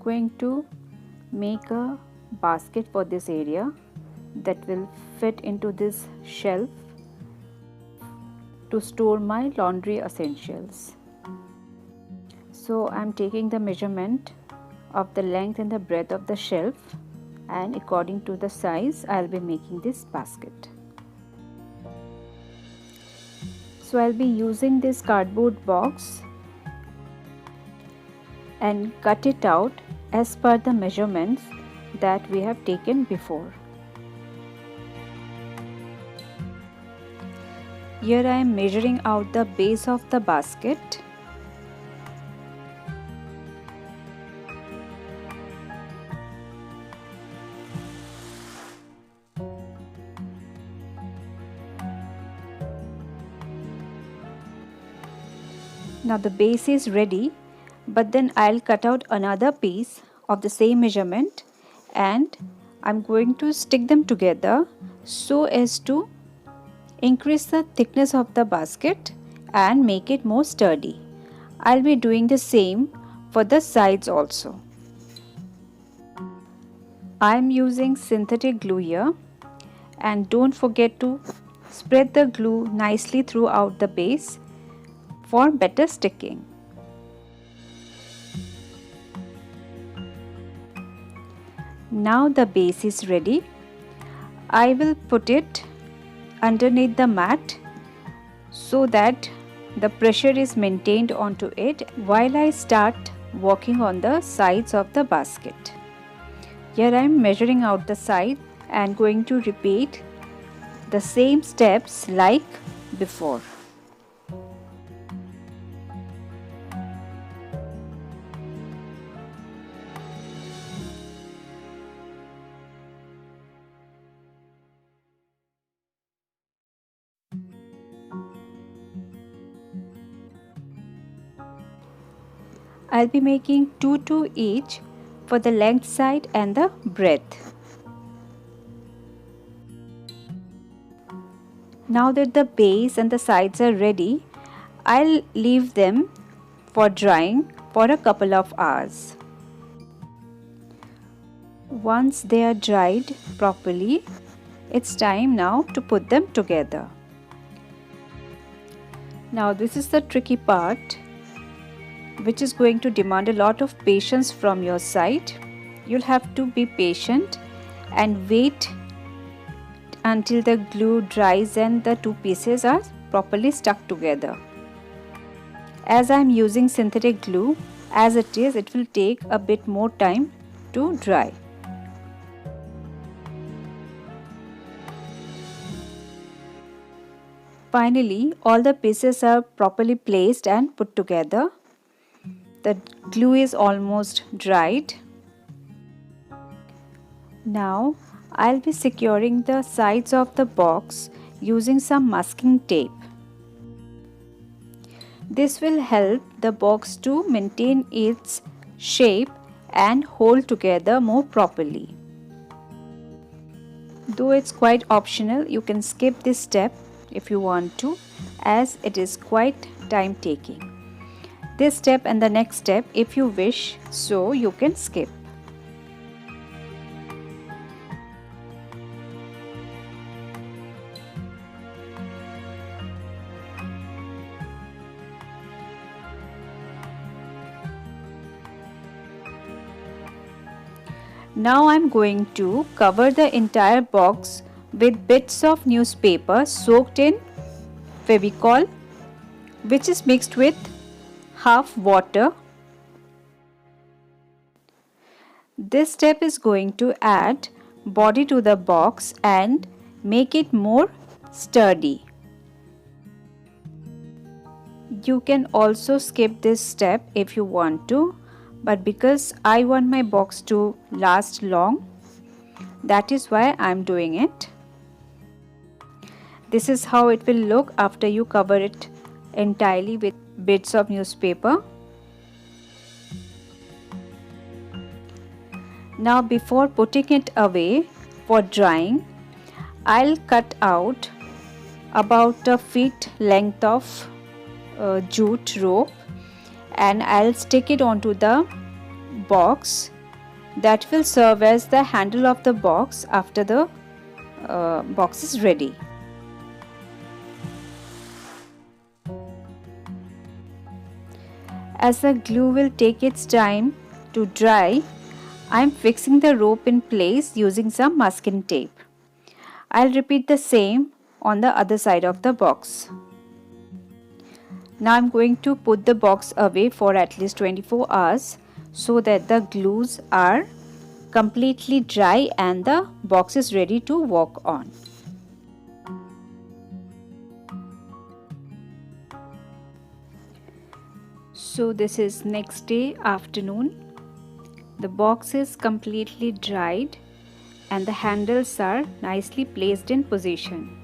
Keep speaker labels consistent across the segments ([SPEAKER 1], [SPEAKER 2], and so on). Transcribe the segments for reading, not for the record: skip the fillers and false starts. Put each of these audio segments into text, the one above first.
[SPEAKER 1] going to make a basket for this area that will fit into this shelf to store my laundry essentials. So I'm taking the measurement of the length and the breadth of the shelf, and according to the size I'll be making this basket. So I'll be using this cardboard box and cut it out as per the measurements that we have taken before. Here I am measuring out the base of the basket. Now the base is ready, but then I'll cut out another piece of the same measurement and I'm going to stick them together so as to increase the thickness of the basket and make it more sturdy. I'll be doing the same for the sides also. I'm using synthetic glue here, and don't forget to spread the glue nicely throughout the base for better sticking. Now the base is ready. I will put it underneath the mat so that the pressure is maintained onto it while I start working on the sides of the basket. Here I am measuring out the side and going to repeat the same steps like before. I'll be making 2 each for the length side and the breadth. Now that the base and the sides are ready, I'll leave them for drying for a couple of hours. Once they are dried properly, it's time now to put them together. Now this is the tricky part, which is going to demand a lot of patience from your side. You'll have to be patient and wait until the glue dries and the two pieces are properly stuck together. As I am using synthetic glue, as it is, it will take a bit more time to dry. Finally, all the pieces are properly placed and put together. The glue is almost dried. Now I'll be securing the sides of the box using some masking tape. This will help the box to maintain its shape and hold together more properly. Though it's quite optional, you can skip this step if you want to, as it is quite time taking. This step and the next step, if you wish, so you can skip. Now I'm going to cover the entire box with bits of newspaper soaked in Fevicol, which is mixed with half water. This step is going to add body to the box and make it more sturdy. You can also skip this step if you want to, but because I want my box to last long, that is why I am doing it. This is how it will look after you cover it entirely with bits of newspaper. Now before putting it away for drying, I'll cut out about a feet length of jute rope and I'll stick it onto the box that will serve as the handle of the box after the box is ready. As the glue will take its time to dry, I am fixing the rope in place using some masking tape. I'll repeat the same on the other side of the box. Now I'm going to put the box away for at least 24 hours so that the glues are completely dry and the box is ready to work on. So this is next day afternoon. The box is completely dried and the handles are nicely placed in position.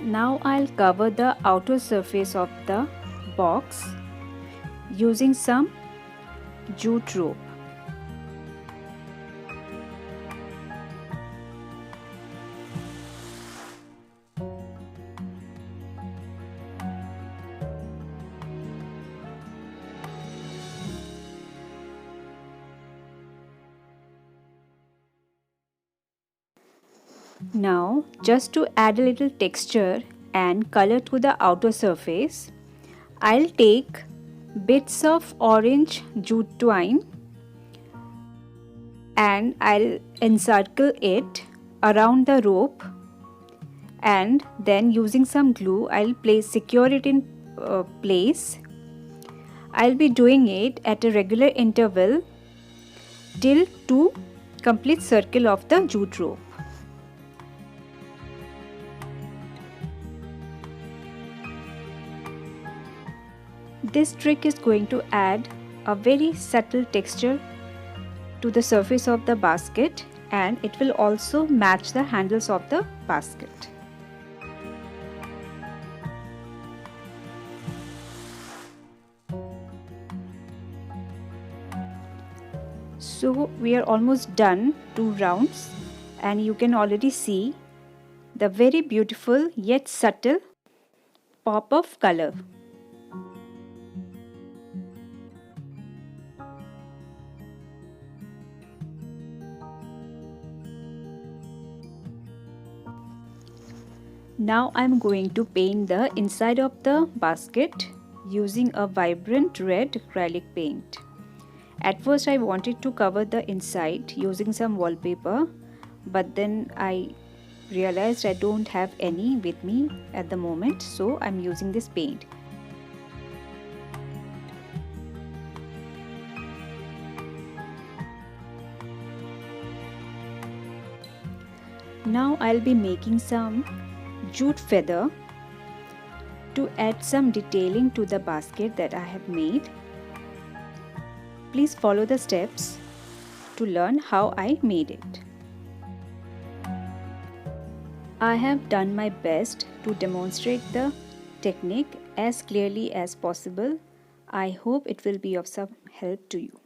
[SPEAKER 1] Now I'll cover the outer surface of the box using some jute rope. Now, just to add a little texture and color to the outer surface, I'll take bits of orange jute twine and I'll encircle it around the rope, and then using some glue I'll secure it in place. I'll be doing it at a regular interval till to complete circle of the jute rope. This trick is going to add a very subtle texture to the surface of the basket, and it will also match the handles of the basket. So we are almost done 2 rounds, and you can already see the very beautiful yet subtle pop of color. Now I am going to paint the inside of the basket using a vibrant red acrylic paint. At first I wanted to cover the inside using some wallpaper, but then I realized I don't have any with me at the moment, so I'm using this paint. Now I'll be making some jute feather to add some detailing to the basket that I have made. Please follow the steps to learn how I made it. I have done my best to demonstrate the technique as clearly as possible. I hope it will be of some help to you.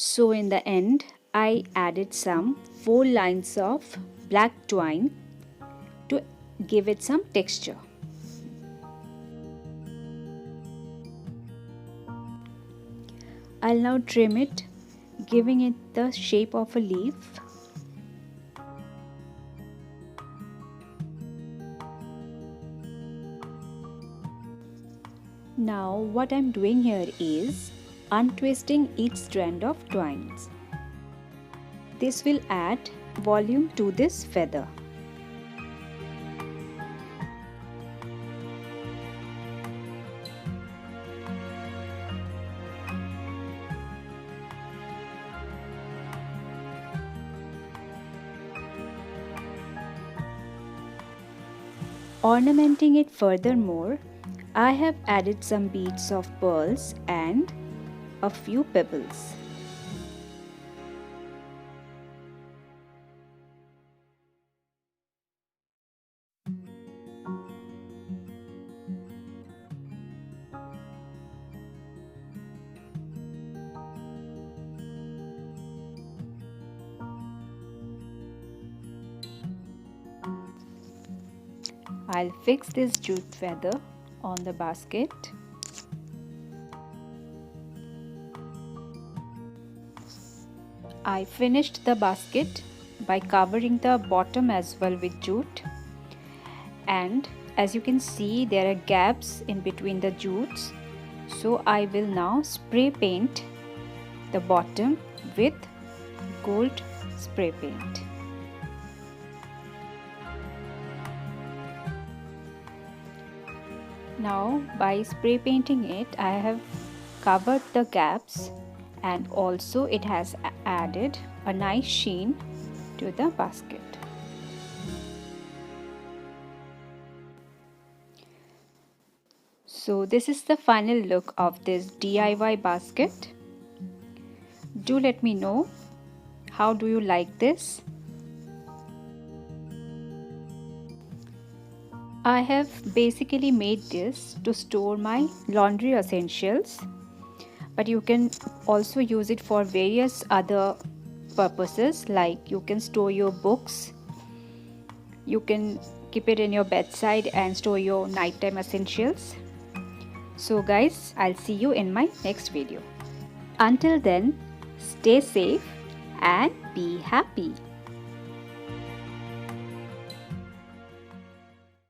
[SPEAKER 1] So in the end, I added some 4 lines of black twine to give it some texture. I'll now trim it, giving it the shape of a leaf. Now what I'm doing here is untwisting each strand of twines. This will add volume to this feather. Ornamenting it furthermore, I have added some beads of pearls and a few pebbles. I'll fix this jute feather on the basket. I finished the basket by covering the bottom as well with jute, and as you can see there are gaps in between the jutes, so I will now spray paint the bottom with gold spray paint. Now by spray painting it, I have covered the gaps and also it has added a nice sheen to the basket. So this is the final look of this DIY basket. Do let me know, how do you like this? I have basically made this to store my laundry essentials, but you can also use it for various other purposes, like you can store your books, you can keep it in your bedside and store your nighttime essentials. So guys, I'll see you in my next video. Until then, stay safe and be happy.